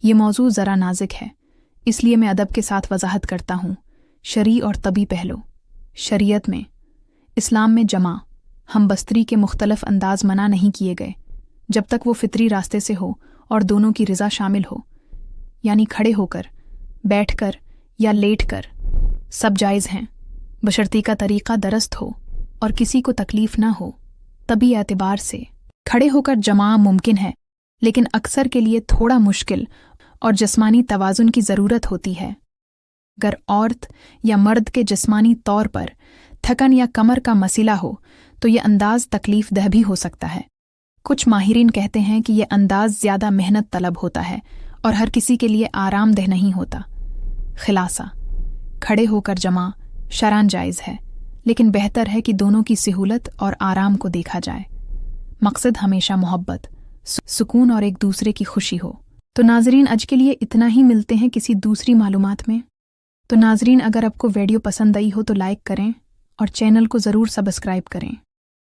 ये मौजू ज़रा नाजुक है, इसलिए मैं अदब के साथ वजाहत करता हूँ। शरई और तबी पहलू। शरीयत में, इस्लाम में जमा हम बस्तरी के मुख्तलफ अंदाज मना नहीं किए गए जब तक वो फितरी रास्ते से हो और दोनों की रज़ा शामिल हो, यानी खड़े होकर, बैठकर या लेटकर, सब जायज़ हैं, बशर्ती का तरीक़ा दरस्त हो और किसी को तकलीफ़ ना हो। तभी एतबार से खड़े होकर जमा मुमकिन है, लेकिन अक्सर के लिए थोड़ा मुश्किल और जिस्मानी तवाज़ुन की ज़रूरत होती है। अगर औरत या मर्द के जिस्मानी तौर पर थकन या कमर का मसला हो तो ये अंदाज़ तकलीफ़ दह भी हो सकता है। कुछ माहिरीन कहते हैं कि यह अंदाज़ ज़्यादा मेहनत तलब होता है और हर किसी के लिए आरामदेह नहीं होता। खिलासा, खड़े होकर जमा शरअन जायज़ है, लेकिन बेहतर है कि दोनों की सहूलत और आराम को देखा जाए। मकसद हमेशा मोहब्बत, सुकून और एक दूसरे की खुशी हो। तो नाजरीन, आज के लिए इतना ही, मिलते हैं किसी दूसरी मालूमात में। तो नाजरीन, अगर आपको वीडियो पसंद आई हो तो लाइक करें और चैनल को ज़रूर सब्सक्राइब करें।